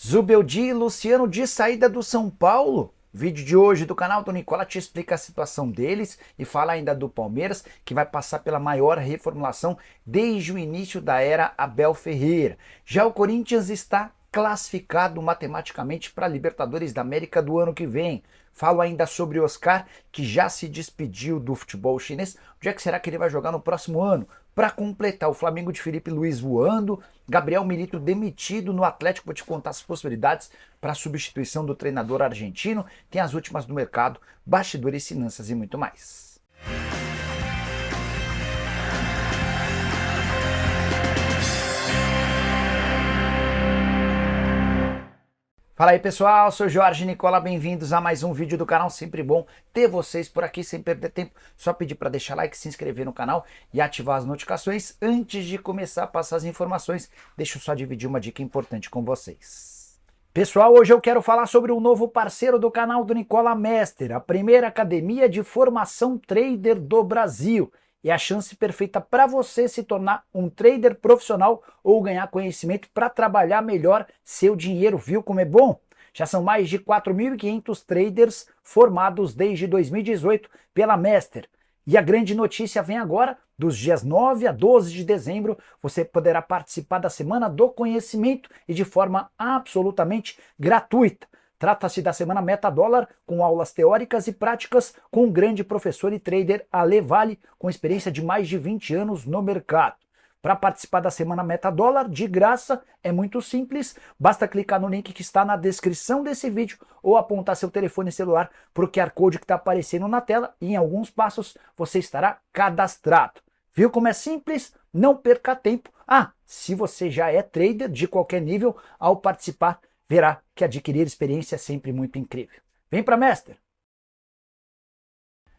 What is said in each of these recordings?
Zubeldia e Luciano de saída do São Paulo. Vídeo de hoje do canal do Nicola te explica a situação deles e fala ainda do Palmeiras, que vai passar pela maior reformulação desde o início da era Abel Ferreira. Já o Corinthians está classificado matematicamente para a Libertadores da América do ano que vem. Falo ainda sobre Oscar, que já se despediu do futebol chinês. Onde é que será que ele vai jogar no próximo ano? Para completar, o Flamengo de Felipe Luiz voando, Gabriel Milito demitido no Atlético. Vou te contar as possibilidades para a substituição do treinador argentino. Tem as últimas do mercado, bastidores, finanças e muito mais. Fala aí pessoal, sou Jorge Nicola, bem-vindos a mais um vídeo do canal, sempre bom ter vocês por aqui sem perder tempo, só pedir para deixar like, se inscrever no canal e ativar as notificações. Antes de começar a passar as informações, deixa eu só dividir uma dica importante com vocês. Pessoal, hoje eu quero falar sobre um novo parceiro do canal do Nicola Master, a primeira academia de formação trader do Brasil. É a chance perfeita para você se tornar um trader profissional ou ganhar conhecimento para trabalhar melhor seu dinheiro. Viu como é bom? Já são mais de 4.500 traders formados desde 2018 pela Master. E a grande notícia vem agora, dos dias 9 a 12 de dezembro, você poderá participar da Semana do Conhecimento e de forma absolutamente gratuita. Trata-se da Semana Metadólar, com aulas teóricas e práticas com um grande professor e trader Ale Vale, com experiência de mais de 20 anos no mercado. Para participar da Semana Metadólar, de graça, é muito simples, basta clicar no link que está na descrição desse vídeo ou apontar seu telefone celular para o QR Code que está aparecendo na tela e em alguns passos você estará cadastrado. Viu como é simples? Não perca tempo. Se você já é trader de qualquer nível, ao participar, verá que adquirir experiência é sempre muito incrível. Vem para Master!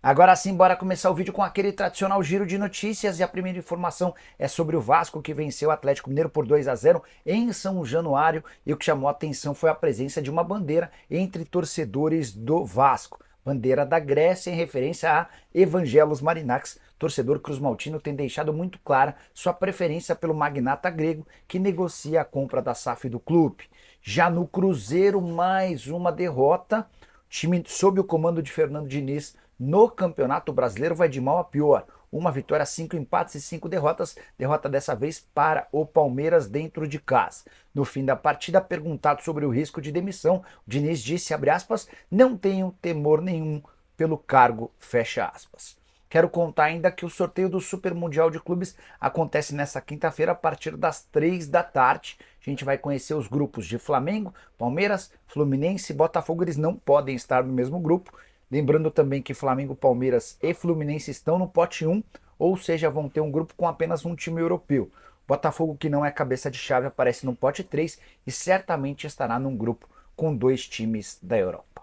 Agora sim, bora começar o vídeo com aquele tradicional giro de notícias, e a primeira informação é sobre o Vasco, que venceu o Atlético Mineiro por 2-0 em São Januário, e o que chamou a atenção foi a presença de uma bandeira entre torcedores do Vasco. Bandeira da Grécia, em referência a Evangelos Marinakis. Torcedor cruzmaltino tem deixado muito clara sua preferência pelo magnata grego que negocia a compra da SAF do clube. Já no Cruzeiro, mais uma derrota. O time sob o comando de Fernando Diniz no Campeonato Brasileiro vai de mal a pior. Uma vitória, 5 empates e 5 derrotas. Derrota dessa vez para o Palmeiras dentro de casa. No fim da partida, perguntado sobre o risco de demissão, o Diniz disse, abre aspas, não tenho temor nenhum pelo cargo, fecha aspas. Quero contar ainda que o sorteio do Super Mundial de Clubes acontece nessa quinta-feira a partir das 3 da tarde. A gente vai conhecer os grupos de Flamengo, Palmeiras, Fluminense e Botafogo. Eles não podem estar no mesmo grupo. Lembrando também que Flamengo, Palmeiras e Fluminense estão no pote 1, ou seja, vão ter um grupo com apenas um time europeu. Botafogo, que não é cabeça de chave, aparece no pote 3 e certamente estará num grupo com 2 times da Europa.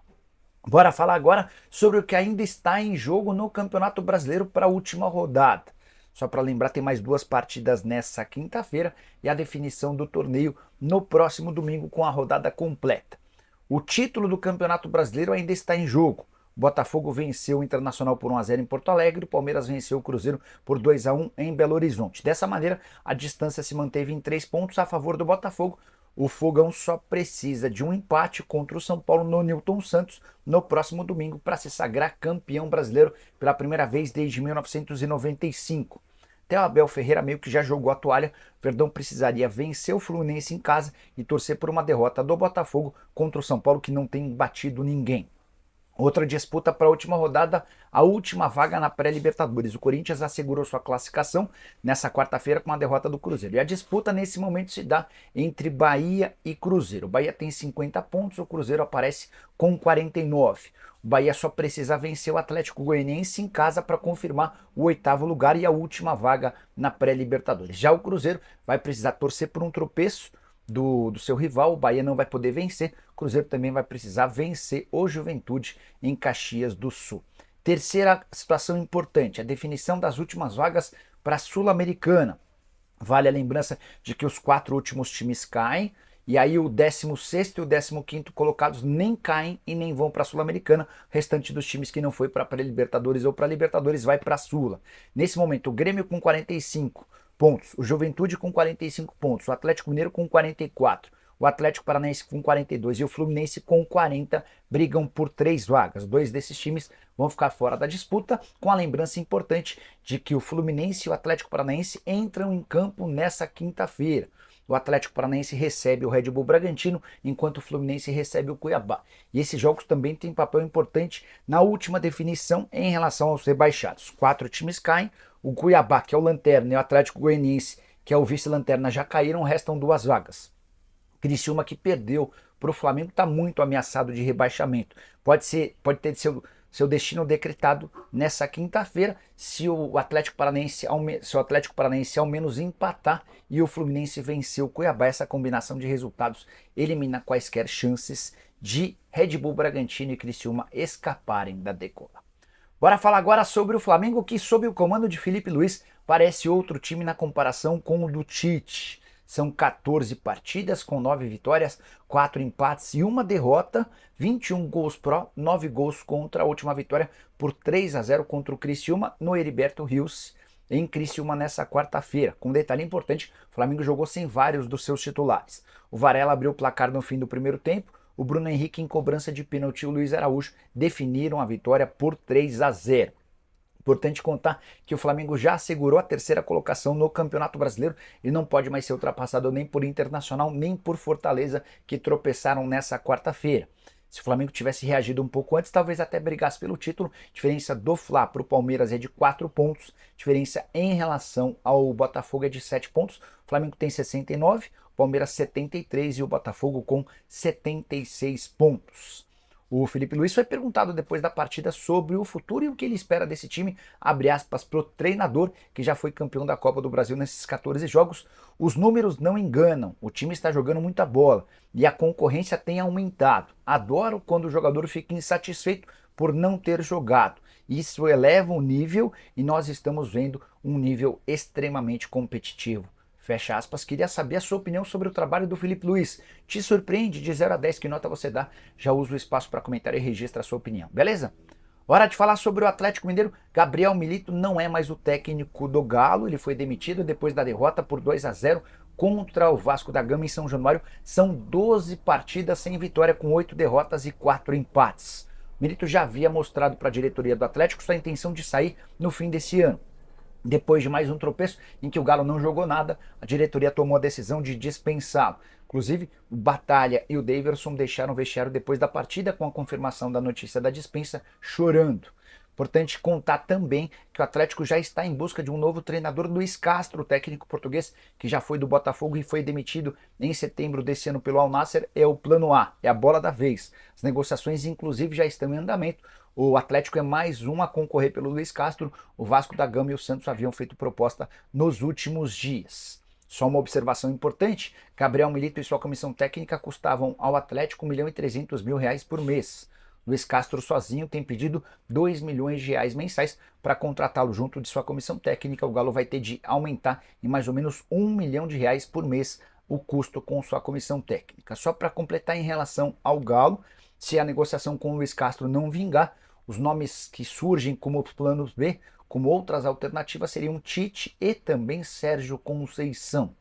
Bora falar agora sobre o que ainda está em jogo no Campeonato Brasileiro para a última rodada. Só para lembrar, tem mais 2 partidas nessa quinta-feira e a definição do torneio no próximo domingo com a rodada completa. O título do Campeonato Brasileiro ainda está em jogo. O Botafogo venceu o Internacional por 1-0 em Porto Alegre, o Palmeiras venceu o Cruzeiro por 2-1 em Belo Horizonte. Dessa maneira, a distância se manteve em 3 pontos a favor do Botafogo. O Fogão só precisa de um empate contra o São Paulo no Newton Santos no próximo domingo para se sagrar campeão brasileiro pela primeira vez desde 1995. Até o Abel Ferreira meio que já jogou a toalha. O Verdão precisaria vencer o Fluminense em casa e torcer por uma derrota do Botafogo contra o São Paulo, que não tem batido ninguém. Outra disputa para a última rodada, a última vaga na pré-Libertadores. O Corinthians assegurou sua classificação nessa quarta-feira com a derrota do Cruzeiro. E a disputa nesse momento se dá entre Bahia e Cruzeiro. O Bahia tem 50 pontos, o Cruzeiro aparece com 49. O Bahia só precisa vencer o Atlético Goianiense em casa para confirmar o 8º lugar e a última vaga na pré-Libertadores. Já o Cruzeiro vai precisar torcer por um tropeço do seu rival, o Bahia não vai poder vencer, o Cruzeiro também vai precisar vencer o Juventude em Caxias do Sul. Terceira situação importante, a definição das últimas vagas para a Sul-Americana. Vale a lembrança de que os 4 últimos times caem, e aí o 16º e o 15º colocados nem caem e nem vão para a Sul-Americana. O restante dos times que não foi para a pré-Libertadores ou para a Libertadores vai para a Sula. Nesse momento, o Grêmio com 45 pontos, o Juventude com 45 pontos, o Atlético Mineiro com 44, o Atlético Paranaense com 42 e o Fluminense com 40 brigam por 3 vagas. 2 desses times vão ficar fora da disputa, com a lembrança importante de que o Fluminense e o Atlético Paranaense entram em campo nessa quinta-feira. O Atlético Paranaense recebe o Red Bull Bragantino, enquanto o Fluminense recebe o Cuiabá. E esses jogos também têm papel importante na última definição em relação aos rebaixados. 4 times caem, o Cuiabá, que é o lanterna, e o Atlético Goianiense, que é o vice-lanterna, já caíram, restam 2 vagas. Criciúma, que perdeu para o Flamengo, está muito ameaçado de rebaixamento. Pode ter seu destino decretado nessa quinta-feira se o Atlético Paranaense ao menos empatar e o Fluminense vencer o Cuiabá. Essa combinação de resultados elimina quaisquer chances de Red Bull Bragantino e Criciúma escaparem da degola. Bora falar agora sobre o Flamengo, que sob o comando de Felipe Luiz parece outro time na comparação com o do Tite. São 14 partidas com 9 vitórias, 4 empates e 1 derrota, 21 gols pró, 9 gols contra. A última vitória por 3-0 contra o Criciúma no Heriberto Rios, em Criciúma nessa quarta-feira. Com um detalhe importante, o Flamengo jogou sem vários dos seus titulares. O Varela abriu o placar no fim do primeiro tempo, o Bruno Henrique em cobrança de pênalti e o Luiz Araújo definiram a vitória por 3-0. Importante contar que o Flamengo já assegurou a 3ª colocação no Campeonato Brasileiro e não pode mais ser ultrapassado nem por Internacional nem por Fortaleza, que tropeçaram nessa quarta-feira. Se o Flamengo tivesse reagido um pouco antes, talvez até brigasse pelo título. Diferença do Fla para o Palmeiras é de 4 pontos, diferença em relação ao Botafogo é de 7 pontos. O Flamengo tem 69, o Palmeiras 73 e o Botafogo com 76 pontos. O Felipe Luiz foi perguntado depois da partida sobre o futuro e o que ele espera desse time, abre aspas, para o treinador, que já foi campeão da Copa do Brasil nesses 14 jogos. Os números não enganam, o time está jogando muita bola e a concorrência tem aumentado. Adoro quando o jogador fica insatisfeito por não ter jogado. Isso eleva o nível e nós estamos vendo um nível extremamente competitivo. Fecha aspas. Queria saber a sua opinião sobre o trabalho do Felipe Luiz. Te surpreende? De 0 a 10, que nota você dá? Já usa o espaço para comentário e registra a sua opinião, beleza? Hora de falar sobre o Atlético Mineiro. Gabriel Milito não é mais o técnico do Galo, ele foi demitido depois da derrota por 2-0 contra o Vasco da Gama em São Januário. São 12 partidas sem vitória, com 8 derrotas e 4 empates. Milito já havia mostrado para a diretoria do Atlético sua intenção de sair no fim desse ano. Depois de mais um tropeço em que o Galo não jogou nada, a diretoria tomou a decisão de dispensá-lo. Inclusive, o Batalha e o Daverson deixaram o vestiário depois da partida com a confirmação da notícia da dispensa, chorando. Importante contar também que o Atlético já está em busca de um novo treinador. Luiz Castro, o técnico português que já foi do Botafogo e foi demitido em setembro desse ano pelo Al Nassr, é o plano A, é a bola da vez. As negociações inclusive já estão em andamento. O Atlético é mais um a concorrer pelo Luiz Castro. O Vasco da Gama e o Santos haviam feito proposta nos últimos dias. Só uma observação importante: Gabriel Milito e sua comissão técnica custavam ao Atlético R$ 1.300.000 por mês. Luiz Castro sozinho tem pedido R$ 2 milhões mensais para contratá-lo junto de sua comissão técnica. O Galo vai ter de aumentar em mais ou menos R$ 1 milhão por mês o custo com sua comissão técnica. Só para completar em relação ao Galo, se a negociação com o Luiz Castro não vingar, os nomes que surgem como planos B, como outras alternativas, seriam Tite e também Sérgio Conceição.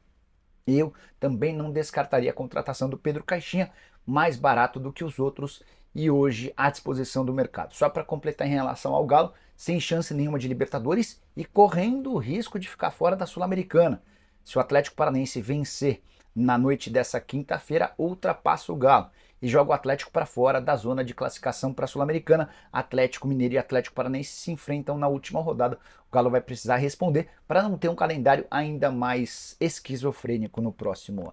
Eu também não descartaria a contratação do Pedro Caixinha, mais barato do que os outros e hoje à disposição do mercado. Só para completar em relação ao Galo, sem chance nenhuma de Libertadores e correndo o risco de ficar fora da Sul-Americana. Se o Atlético Paranaense vencer na noite dessa quinta-feira, ultrapassa o Galo e joga o Atlético para fora da zona de classificação para a Sul-Americana. Atlético Mineiro e Atlético Paranaense se enfrentam na última rodada. O Galo vai precisar responder para não ter um calendário ainda mais esquizofrênico no próximo ano.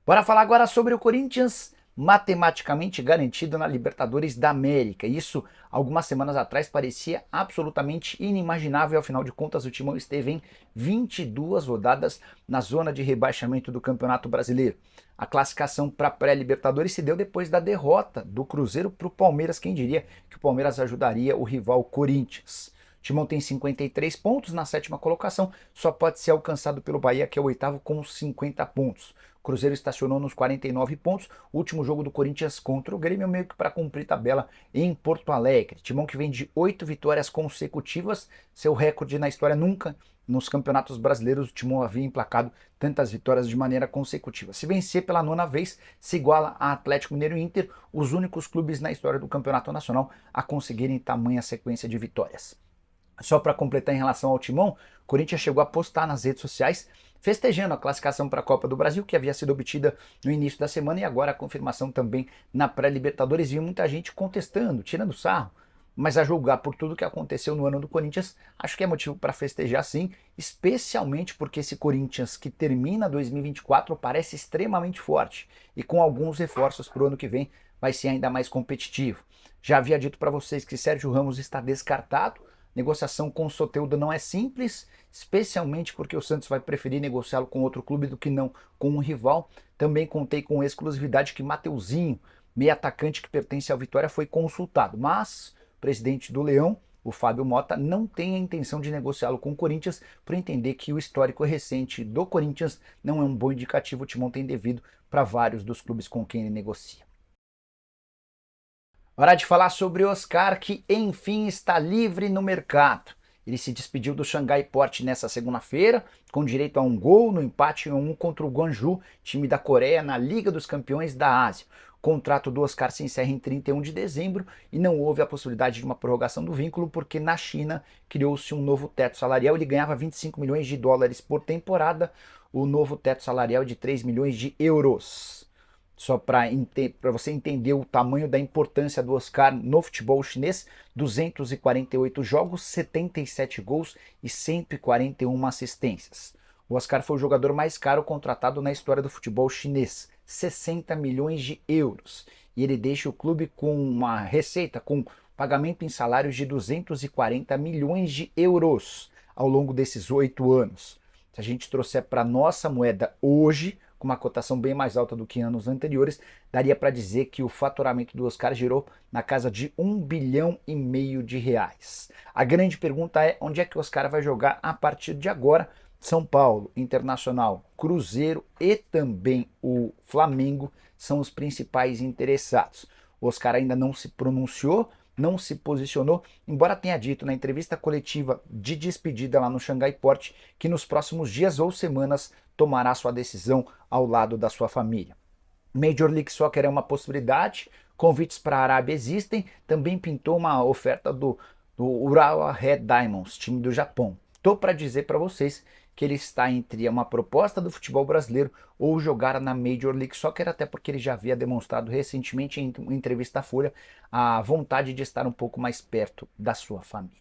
Bora falar agora sobre o Corinthians, matematicamente garantido na Libertadores da América. Isso, algumas semanas atrás, parecia absolutamente inimaginável. Afinal de contas, o Timão esteve em 22 rodadas na zona de rebaixamento do Campeonato Brasileiro. A classificação para a pré-Libertadores se deu depois da derrota do Cruzeiro para o Palmeiras. Quem diria que o Palmeiras ajudaria o rival Corinthians? Timão tem 53 pontos na sétima colocação, só pode ser alcançado pelo Bahia, que é o oitavo, com 50 pontos. O Cruzeiro estacionou nos 49 pontos, o último jogo do Corinthians contra o Grêmio, meio que para cumprir tabela em Porto Alegre. Timão que vem de 8 vitórias consecutivas, seu recorde na história nunca. Nos campeonatos brasileiros, o Timão havia emplacado tantas vitórias de maneira consecutiva. Se vencer pela 9ª vez, se iguala a Atlético Mineiro e Inter, os únicos clubes na história do Campeonato Nacional a conseguirem tamanha sequência de vitórias. Só para completar em relação ao Timão, o Corinthians chegou a postar nas redes sociais festejando a classificação para a Copa do Brasil, que havia sido obtida no início da semana, e agora a confirmação também na pré-Libertadores. Viu muita gente contestando, tirando sarro, mas a julgar por tudo que aconteceu no ano do Corinthians, acho que é motivo para festejar sim, especialmente porque esse Corinthians que termina 2024 parece extremamente forte e com alguns reforços para o ano que vem vai ser ainda mais competitivo. Já havia dito para vocês que Sérgio Ramos está descartado, negociação com o Soteldo não é simples, especialmente porque o Santos vai preferir negociá-lo com outro clube do que não com um rival. Também contei com exclusividade que Mateuzinho, meio atacante que pertence ao Vitória, foi consultado, mas o presidente do Leão, o Fábio Mota, não tem a intenção de negociá-lo com o Corinthians, por entender que o histórico recente do Corinthians não é um bom indicativo. O Timão tem devido para vários dos clubes com quem ele negocia. Hora de falar sobre Oscar, que enfim está livre no mercado. Ele se despediu do Xangai Port nessa segunda-feira, com direito a um gol no empate em 1 contra o Gwangju, time da Coreia, na Liga dos Campeões da Ásia. O contrato do Oscar se encerra em 31 de dezembro e não houve a possibilidade de uma prorrogação do vínculo, porque na China criou-se um novo teto salarial. Ele ganhava 25 milhões de dólares por temporada, o novo teto salarial é de 3 milhões de euros. Só para você entender o tamanho da importância do Oscar no futebol chinês: 248 jogos, 77 gols e 141 assistências. O Oscar foi o jogador mais caro contratado na história do futebol chinês, 60 milhões de euros. E ele deixa o clube com uma receita, com pagamento em salários de 240 milhões de euros ao longo desses 8 anos. Se a gente trouxer para nossa moeda hoje, com uma cotação bem mais alta do que anos anteriores, daria para dizer que o faturamento do Oscar girou na casa de 1,5 bilhão de reais. A grande pergunta é: onde é que o Oscar vai jogar a partir de agora? São Paulo, Internacional, Cruzeiro e também o Flamengo são os principais interessados. O Oscar ainda não se pronunciou, não se posicionou, embora tenha dito na entrevista coletiva de despedida lá no Xangai Port que nos próximos dias ou semanas tomará sua decisão ao lado da sua família. Major League Soccer é uma possibilidade, convites para a Arábia existem, também pintou uma oferta do Urawa Red Diamonds, time do Japão. Estou para dizer para vocês que ele está entre uma proposta do futebol brasileiro ou jogar na Major League Soccer, até porque ele já havia demonstrado recentemente em entrevista à Folha a vontade de estar um pouco mais perto da sua família.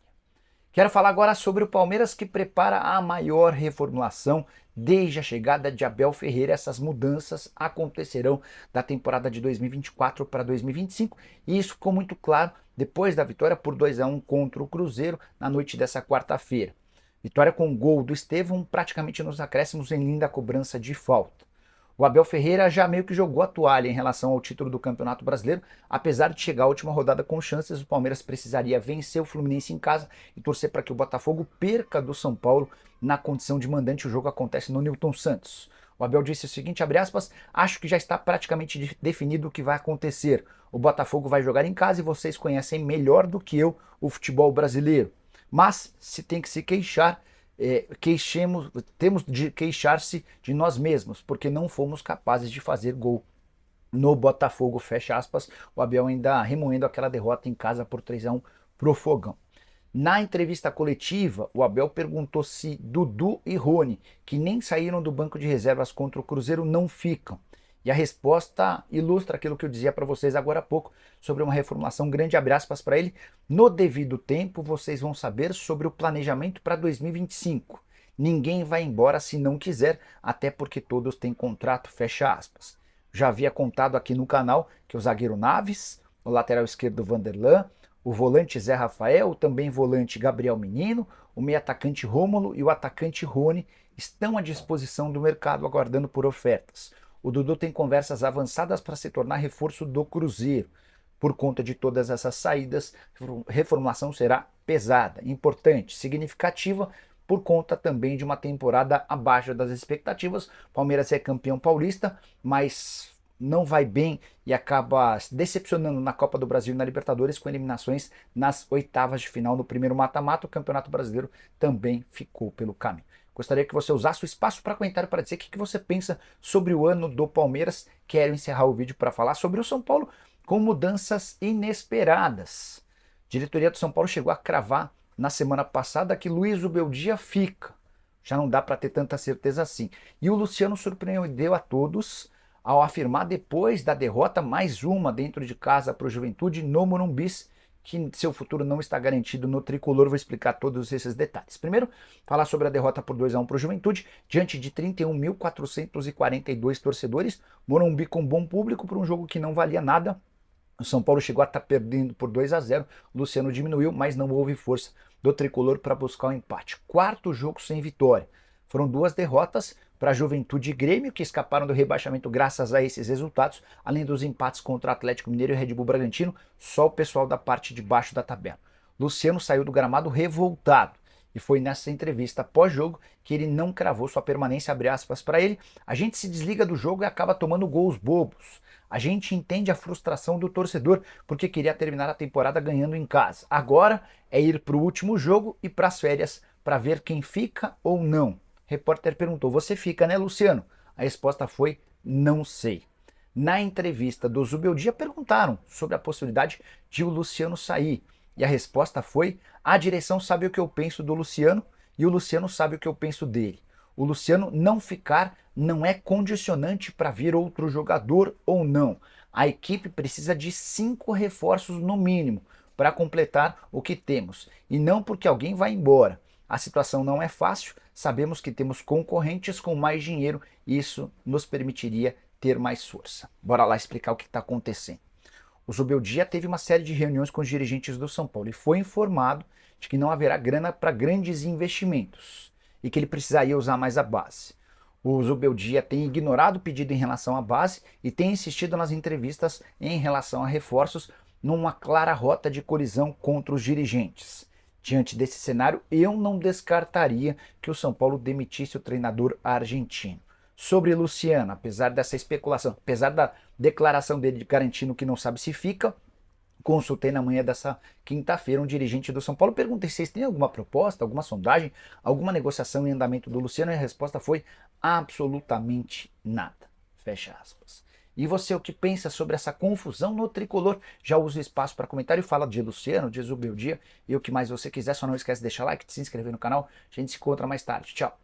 Quero falar agora sobre o Palmeiras, que prepara a maior reformulação desde a chegada de Abel Ferreira. Essas mudanças acontecerão da temporada de 2024 para 2025 e isso ficou muito claro depois da vitória por 2-1 contra o Cruzeiro na noite dessa quarta-feira. Vitória com o gol do Estevão praticamente nos acréscimos em linda cobrança de falta. O Abel Ferreira já meio que jogou a toalha em relação ao título do Campeonato Brasileiro. Apesar de chegar à última rodada com chances, o Palmeiras precisaria vencer o Fluminense em casa e torcer para que o Botafogo perca do São Paulo na condição de mandante. O jogo acontece no Newton Santos. O Abel disse o seguinte, abre aspas: acho que já está praticamente definido o que vai acontecer. O Botafogo vai jogar em casa e vocês conhecem melhor do que eu o futebol brasileiro. Mas se tem que se queixar, temos de queixar-se de nós mesmos, porque não fomos capazes de fazer gol no Botafogo, fecha aspas. O Abel ainda remoendo aquela derrota em casa por 3-1 pro Fogão. Na entrevista coletiva, o Abel perguntou se Dudu e Rony, que nem saíram do banco de reservas contra o Cruzeiro, não ficam. E a resposta ilustra aquilo que eu dizia para vocês agora há pouco sobre uma reformulação grande, abre aspas para ele: no devido tempo vocês vão saber sobre o planejamento para 2025. Ninguém vai embora se não quiser, até porque todos têm contrato, fecha aspas. Já havia contado aqui no canal que o zagueiro Naves, o lateral esquerdo Vanderlan, o volante Zé Rafael, o também volante Gabriel Menino, o meio atacante Rômulo e o atacante Rony estão à disposição do mercado aguardando por ofertas. O Dudu tem conversas avançadas para se tornar reforço do Cruzeiro. por conta de todas essas saídas, reformulação será pesada, importante, significativa, por conta também de uma temporada abaixo das expectativas. Palmeiras é campeão paulista, mas não vai bem e acaba se decepcionando na Copa do Brasil e na Libertadores com eliminações nas oitavas de final no primeiro mata-mata. O Campeonato Brasileiro também ficou pelo caminho. Gostaria que você usasse o espaço para comentário para dizer o que você pensa sobre o ano do Palmeiras. Quero encerrar o vídeo para falar sobre o São Paulo com mudanças inesperadas. A diretoria do São Paulo chegou a cravar na semana passada que Luiz Ubeldia fica. Já não dá para ter tanta certeza assim. E o Luciano surpreendeu a todos ao afirmar, depois da derrota, mais uma dentro de casa para o Juventude no Morumbi, que seu futuro não está garantido no tricolor. Vou explicar todos esses detalhes. Primeiro, falar sobre a derrota por 2-1 para o Juventude, diante de 31.442 torcedores. Morumbi com bom público para um jogo que não valia nada. O São Paulo chegou a estar perdendo por 2-0. Luciano diminuiu, mas não houve força do tricolor para buscar o empate. Quarto jogo sem vitória. Foram 2 derrotas para Juventude e Grêmio, que escaparam do rebaixamento graças a esses resultados, além dos empates contra Atlético Mineiro e Red Bull Bragantino. Só o pessoal da parte de baixo da tabela. Luciano saiu do gramado revoltado. E foi nessa entrevista pós-jogo que ele não cravou sua permanência, abre aspas para ele. A gente se desliga do jogo e acaba tomando gols bobos. A gente entende a frustração do torcedor porque queria terminar a temporada ganhando em casa. Agora é ir para o último jogo e para as férias para ver quem fica ou não. O repórter perguntou, você fica, né, Luciano? A resposta foi, não sei. Na entrevista do Zubeldia perguntaram sobre a possibilidade de o Luciano sair. E a resposta foi, a direção sabe o que eu penso do Luciano e o Luciano sabe o que eu penso dele. O Luciano não ficar não é condicionante para vir outro jogador ou não. A equipe precisa de 5 reforços no mínimo para completar o que temos. E não porque alguém vai embora. A situação não é fácil, sabemos que temos concorrentes com mais dinheiro e isso nos permitiria ter mais força. Bora lá explicar o que está acontecendo. O Zubeldia teve uma série de reuniões com os dirigentes do São Paulo e foi informado de que não haverá grana para grandes investimentos e que ele precisaria usar mais a base. O Zubeldia tem ignorado o pedido em relação à base e tem insistido nas entrevistas em relação a reforços numa clara rota de colisão contra os dirigentes. Diante desse cenário, eu não descartaria que o São Paulo demitisse o treinador argentino. Sobre Luciano, apesar dessa especulação, apesar da declaração dele garantindo que não sabe se fica, consultei na manhã dessa quinta-feira um dirigente do São Paulo, perguntei se vocês têm alguma proposta, alguma sondagem, alguma negociação em andamento do Luciano, e a resposta foi absolutamente nada. Fecha aspas. E você, o que pensa sobre essa confusão no tricolor? Já usa o espaço para comentário e fala de Luciano, de Zubeldia e o que mais você quiser. Só não esquece de deixar like, de se inscrever no canal. A gente se encontra mais tarde. Tchau.